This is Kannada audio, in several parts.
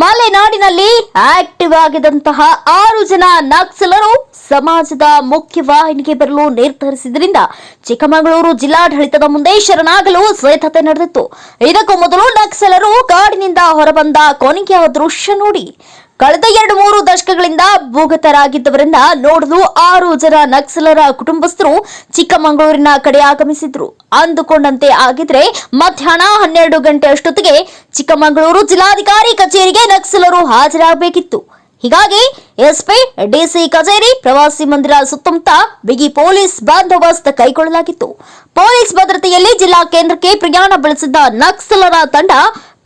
ಮಲೆನಾಡಿನಲ್ಲಿ ಆಕ್ಟಿವ್ ಆಗಿದ್ದಂತಹ 6 ಜನ ನಕ್ಸಲರು ಸಮಾಜದ ಮುಖ್ಯವಾಹಿನಿಗೆ ಬರಲು ನಿರ್ಧರಿಸಿದ್ರಿಂದ ಚಿಕ್ಕಮಗಳೂರು ಜಿಲ್ಲಾಡಳಿತದ ಮುಂದೆ ಶರಣಾಗಲು ಸಿದ್ಧತೆ ನಡೆದಿತ್ತು. ಇದಕ್ಕೂ ಮೊದಲು ನಕ್ಸಲರು ಕಾಡಿನಿಂದ ಹೊರಬಂದ ಕೊನೆಯ ದೃಶ್ಯ ನೋಡಿ. ಕಳೆದ 2-3 ದಶಕಗಳಿಂದ ಭೂಗತರಾಗಿದ್ದವರನ್ನ ನೋಡಲು 6 ಜನ ನಕ್ಸಲರ ಕುಟುಂಬಸ್ಥರು ಚಿಕ್ಕಮಗಳೂರಿನ ಕಡೆ ಆಗಮಿಸಿದ್ರು. ಅಂದುಕೊಂಡಂತೆ ಆಗಿದ್ರೆ ಮಧ್ಯಾಹ್ನ 12 ಗಂಟೆ ಅಷ್ಟೊತ್ತಿಗೆ ಚಿಕ್ಕಮಗಳೂರು ಜಿಲ್ಲಾಧಿಕಾರಿ ಕಚೇರಿಗೆ ನಕ್ಸಲರು ಹಾಜರಾಗಬೇಕಿತ್ತು. ಹೀಗಾಗಿ ಎಸ್ಪಿ, ಡಿಸಿ ಕಚೇರಿ, ಪ್ರವಾಸಿ ಮಂದಿರ ಸುತ್ತಮುತ್ತ ಬಿಗಿ ಪೊಲೀಸ್ ಬಂದೋಬಸ್ತ್ ಕೈಗೊಳ್ಳಲಾಗಿತ್ತು. ಪೊಲೀಸ್ ಭದ್ರತೆಯಲ್ಲಿ ಜಿಲ್ಲಾ ಕೇಂದ್ರಕ್ಕೆ ಪ್ರಯಾಣ ಬೆಳೆಸಿದ್ದ ನಕ್ಸಲರ ತಂಡ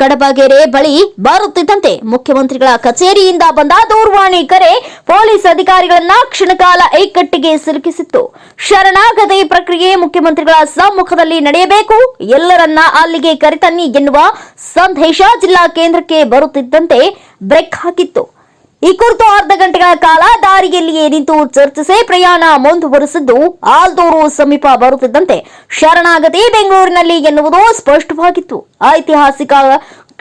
ಕಡಬಗೆರೆ ಬಳಿ ಬರುತ್ತಿದ್ದಂತೆ ಮುಖ್ಯಮಂತ್ರಿಗಳ ಕಚೇರಿಯಿಂದ ಬಂದ ದೂರವಾಣಿ ಕರೆ ಪೊಲೀಸ್ ಅಧಿಕಾರಿಗಳನ್ನ ಕ್ಷಣಕಾಲ ಇಕ್ಕಟ್ಟಿಗೆ ಸಿಲುಕಿಸಿತ್ತು. ಶರಣಾಗತಿ ಪ್ರಕ್ರಿಯೆ ಮುಖ್ಯಮಂತ್ರಿಗಳ ಸಮ್ಮುಖದಲ್ಲಿ ನಡೆಯಬೇಕು, ಎಲ್ಲರನ್ನ ಅಲ್ಲಿಗೆ ಕರೆತನ್ನಿ ಎನ್ನುವ ಸಂದೇಶ ಜಿಲ್ಲಾ ಕೇಂದ್ರಕ್ಕೆ ಬರುತ್ತಿದ್ದಂತೆ ಬ್ರೇಕ್ ಹಾಕಿತ್ತು. ಈ ಕುರಿತು ಅರ್ಧ ಗಂಟೆಗಳ ಕಾಲ ದಾರಿಯಲ್ಲಿಯೇ ನಿಂತು ಚರ್ಚಿಸಿ ಪ್ರಯಾಣ ಮುಂದುವರೆಸಿದ್ದು ಆಲ್ದೂರು ಸಮೀಪ ಬರುತ್ತಿದ್ದಂತೆ ಶರಣಾಗತಿ ಬೆಂಗಳೂರಿನಲ್ಲಿ ಎನ್ನುವುದು ಸ್ಪಷ್ಟವಾಗಿತ್ತು. ಐತಿಹಾಸಿಕ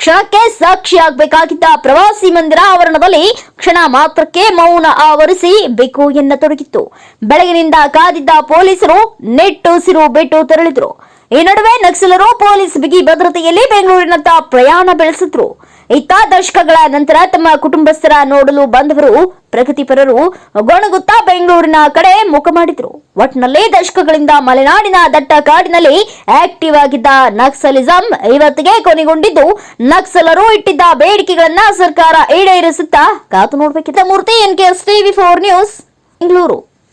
ಕ್ಷಣಕ್ಕೆ ಸಾಕ್ಷಿಯಾಗಬೇಕಾಗಿದ್ದ ಪ್ರವಾಸಿ ಮಂದಿರ ಆವರಣದಲ್ಲಿ ಕ್ಷಣ ಮಾತ್ರಕ್ಕೆ ಮೌನ ಆವರಿಸಿ ಬೇಕು ಎನ್ನತೊಡಗಿತ್ತು. ಬೆಳಗಿನಿಂದ ಕಾದಿದ್ದ ಪೊಲೀಸರು ನಿಟ್ಟುಸಿರು ಬಿಟ್ಟು ತೆರಳಿದ್ರು. ಈ ನಡುವೆ ನಕ್ಸಲರು ಪೊಲೀಸ್ ಬಿಗಿ ಭದ್ರತೆಯಲ್ಲಿ ಬೆಂಗಳೂರಿನತ್ತ ಪ್ರಯಾಣ ಬೆಳೆಸಿದ್ರು. ಇತ್ತ ದಶಕಗಳ ನಂತರ ತಮ್ಮ ಕುಟುಂಬಸ್ಥರ ನೋಡಲು ಬಂದವರು ಪ್ರಗತಿಪರರು ಗೊಣಗುತ್ತಾ ಬೆಂಗಳೂರಿನ ಕಡೆ ಮುಖ ಮಾಡಿದ್ರು. ಒಟ್ಟಿನಲ್ಲಿ ದಶಕಗಳಿಂದ ಮಲೆನಾಡಿನ ದಟ್ಟ ಕಾಡಿನಲ್ಲಿ ಆಕ್ಟಿವ್ ಆಗಿದ್ದ ನಕ್ಸಲಿಸಂ ಇವತ್ತಿಗೆ ಕೊನೆಗೊಂಡಿದ್ದು, ನಕ್ಸಲರು ಇಟ್ಟಿದ್ದ ಬೇಡಿಕೆಗಳನ್ನ ಸರ್ಕಾರ ಈಡೇರಿಸುತ್ತಾ ಕಾತು ನೋಡಬೇಕಿದೆ. ಮೂರ್ತಿ, NKS TV 4 ನ್ಯೂಸ್, ಬೆಂಗಳೂರು.